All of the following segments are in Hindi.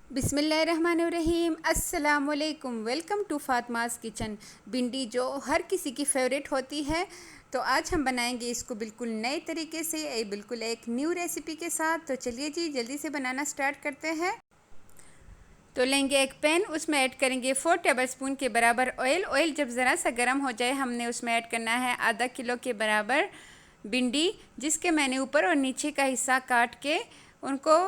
बिस्मिल्लाहिर्रहमानिर्रहीम। अस्सलाम वालेकुम। Welcome to Fatima's kitchen. भिंडी जो हर किसी की फेवरेट होती है, तो आज हम बनाएंगे इसको बिल्कुल नए तरीके से, बिल्कुल एक न्यू रेसिपी के साथ। तो चलिए जी जल्दी से बनाना स्टार्ट करते हैं। तो लेंगे एक पैन, उसमें ऐड करेंगे 4 टेबलस्पून के बराबर ऑयल। ऑयल जब ज़रा सा गर्म हो जाए, हमने उसमें ऐड करना है आधा किलो के बराबर भिंडी, जिसके मैंने ऊपर और नीचे का हिस्सा काट के उनको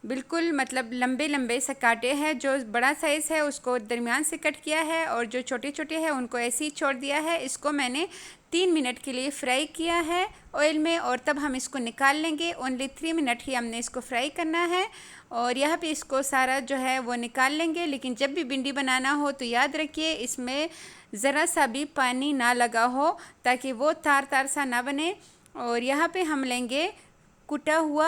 बिल्कुल मतलब लंबे लंबे से काटे हैं। जो बड़ा साइज़ है उसको दरमियान से कट किया है, और जो छोटे छोटे हैं उनको ऐसे ही छोड़ दिया है। इसको मैंने 3 मिनट के लिए फ्राई किया है ऑयल में, और तब हम इसको निकाल लेंगे। ओनली 3 मिनट ही हमने इसको फ्राई करना है, और यहाँ पे इसको सारा जो है वो निकाल लेंगे। लेकिन जब भी भिंडी बनाना हो तो याद रखिए इसमें ज़रा सा भी पानी ना लगा हो, ताकि वो तार तार सा ना बने। और यहाँ पे हम लेंगे कुटा हुआ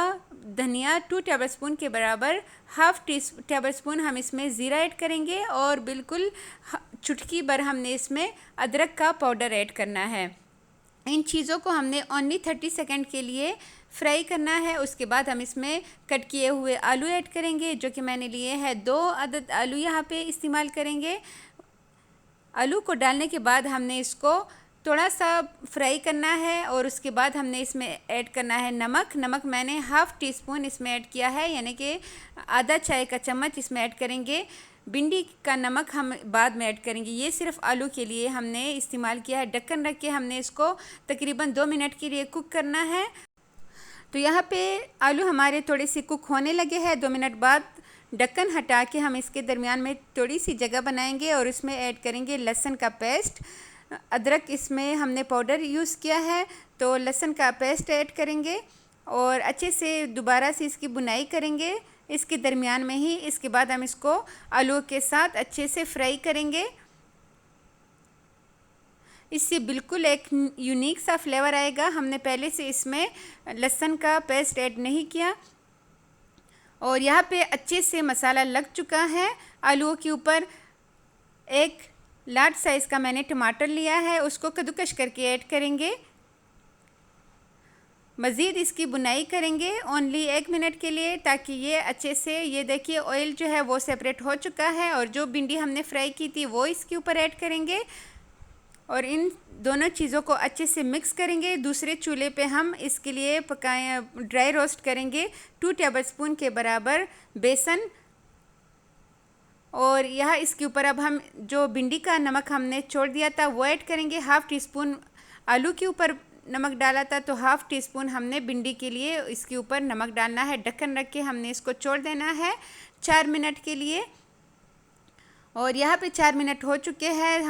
धनिया 2 टेबलस्पून के बराबर। हाफ टेबलस्पून हम इसमें ज़ीरा ऐड करेंगे, और बिल्कुल चुटकी भर हमने इसमें अदरक का पाउडर ऐड करना है। इन चीज़ों को हमने ओनली 30 सेकंड के लिए फ्राई करना है। उसके बाद हम इसमें कट किए हुए आलू ऐड करेंगे, जो कि मैंने लिए हैं 2 अदद आलू यहाँ पे इस्तेमाल करेंगे। आलू को डालने के बाद हमने इसको थोड़ा सा फ्राई करना है, और उसके बाद हमने इसमें ऐड करना है नमक। नमक मैंने हाफ़ टी स्पून इसमें ऐड किया है, यानी कि आधा चाय का चम्मच इसमें ऐड करेंगे। भिंडी का नमक हम बाद में ऐड करेंगे, ये सिर्फ आलू के लिए हमने इस्तेमाल किया है। ढक्कन रख के हमने इसको तकरीबन 2 मिनट के लिए कुक करना है। तो यहाँ पे आलू हमारे थोड़े से कुक होने लगे हैं। 2 मिनट बाद ढक्कन हटा के हम इसके दरमियान में थोड़ी सी जगह बनाएंगे, और इसमें ऐड करेंगे लहसुन का पेस्ट। अदरक इसमें हमने पाउडर यूज़ किया है, तो लहसुन का पेस्ट ऐड करेंगे, और अच्छे से दोबारा से इसकी बुनाई करेंगे इसके दरमियान में ही। इसके बाद हम इसको आलू के साथ अच्छे से फ्राई करेंगे। इससे बिल्कुल एक यूनिक सा फ्लेवर आएगा। हमने पहले से इसमें लहसुन का पेस्ट ऐड नहीं किया, और यहाँ पे अच्छे से मसाला लग चुका है आलूओं के ऊपर। एक लार्ज साइज़ का मैंने टमाटर लिया है, उसको कद्दूकश करके ऐड करेंगे। मज़ीद इसकी बुनाई करेंगे ओनली 1 मिनट के लिए, ताकि ये अच्छे से, ये देखिए ऑयल जो है वो सेपरेट हो चुका है, और जो भिंडी हमने फ्राई की थी वो इसके ऊपर ऐड करेंगे, और इन दोनों चीज़ों को अच्छे से मिक्स करेंगे। दूसरे चूल्हे पे हम इसके लिए ड्राई रोस्ट करेंगे 2 टेबलस्पून के बराबर बेसन। और यहाँ इसके ऊपर अब हम जो भिंडी का नमक हमने छोड़ दिया था वो ऐड करेंगे। हाफ़ टी स्पून आलू के ऊपर नमक डाला था, तो हाफ़ टी स्पून हमने भिंडी के लिए इसके ऊपर नमक डालना है। ढक्कन रख के हमने इसको छोड़ देना है 4 मिनट के लिए। और यहाँ पे 4 मिनट हो चुके हैं।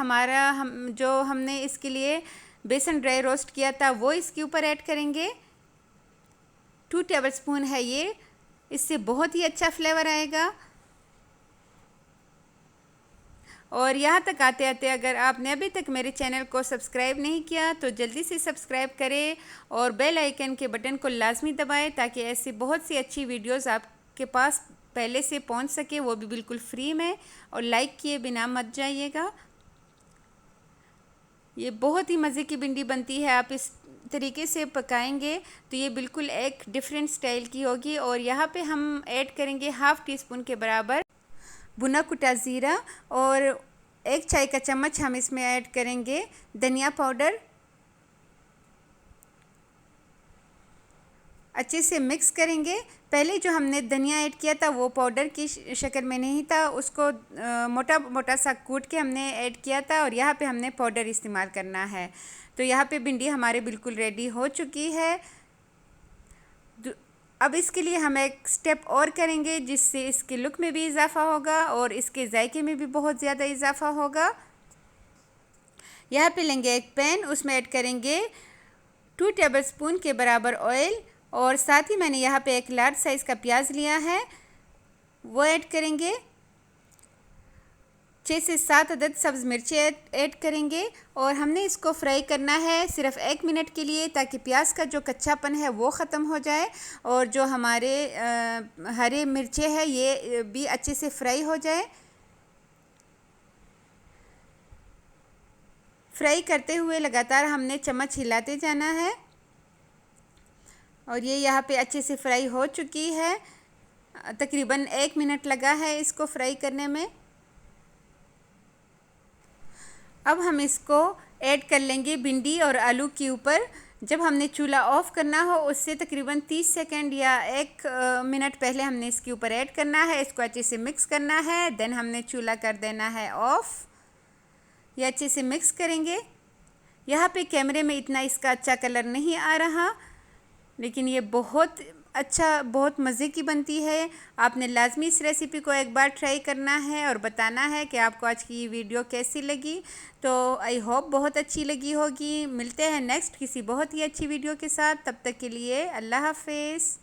हमने इसके लिए बेसन ड्राई रोस्ट किया था वो इसके ऊपर ऐड करेंगे। 2 टेबलस्पून है ये, इससे बहुत ही अच्छा फ्लेवर आएगा। और यहाँ तक आते आते अगर आपने अभी तक मेरे चैनल को सब्सक्राइब नहीं किया तो जल्दी से सब्सक्राइब करें, और बेल आइकन के बटन को लाजमी दबाएं, ताकि ऐसी बहुत सी अच्छी वीडियोस आपके पास पहले से पहुंच सके, वो भी बिल्कुल फ्री में। और लाइक किए बिना मत जाइएगा। ये बहुत ही मज़े की भिंडी बनती है। आप इस तरीके से पकाएंगे तो ये बिल्कुल एक डिफरेंट स्टाइल की होगी। और यहाँ पे हम ऐड करेंगे हाफ़ टी स्पून के बराबर भुना कुटा ज़ीरा, और 1 चाय का चम्मच हम इसमें ऐड करेंगे धनिया पाउडर। अच्छे से मिक्स करेंगे। पहले जो हमने धनिया ऐड किया था वो पाउडर की शक्ल में नहीं था, उसको मोटा मोटा सा कूट के हमने ऐड किया था, और यहाँ पे हमने पाउडर इस्तेमाल करना है। तो यहाँ पे भिंडी हमारे बिल्कुल रेडी हो चुकी है। अब इसके लिए हम एक स्टेप और करेंगे, जिससे इसके लुक में भी इजाफ़ा होगा और इसके जायके में भी बहुत ज़्यादा इजाफ़ा होगा। यहाँ पे लेंगे एक पैन, उसमें ऐड करेंगे 2 टेबलस्पून के बराबर ऑयल, और साथ ही मैंने यहाँ पे एक लार्ज साइज़ का प्याज लिया है वो ऐड करेंगे। 6 से 7 अदद सब्ज़ मिर्चें ऐड करेंगे, और हमने इसको फ्राई करना है सिर्फ 1 मिनट के लिए, ताकि प्याज का जो कच्चापन है वो ख़त्म हो जाए, और जो हमारे हरे मिर्चें हैं ये भी अच्छे से फ्राई हो जाए। फ्राई करते हुए लगातार हमने चम्मच हिलाते जाना है, और ये यहाँ पे अच्छे से फ्राई हो चुकी है। तकरीबन 1 मिनट लगा है इसको फ्राई करने में। अब हम इसको ऐड कर लेंगे भिंडी और आलू के ऊपर। जब हमने चूल्हा ऑफ़ करना हो उससे तकरीबन 30 सेकंड या 1 मिनट पहले हमने इसके ऊपर ऐड करना है। इसको अच्छे से मिक्स करना है, देन हमने चूल्हा कर देना है ऑफ़। ये अच्छे से मिक्स करेंगे। यहाँ पे कैमरे में इतना इसका अच्छा कलर नहीं आ रहा, लेकिन ये बहुत अच्छा, बहुत मज़े की बनती है। आपने लाजमी इस रेसिपी को एक बार ट्राई करना है और बताना है कि आपको आज की ये वीडियो कैसी लगी। तो आई होप बहुत अच्छी लगी होगी। मिलते हैं नेक्स्ट किसी बहुत ही अच्छी वीडियो के साथ। तब तक के लिए अल्लाह हाफ़िज़।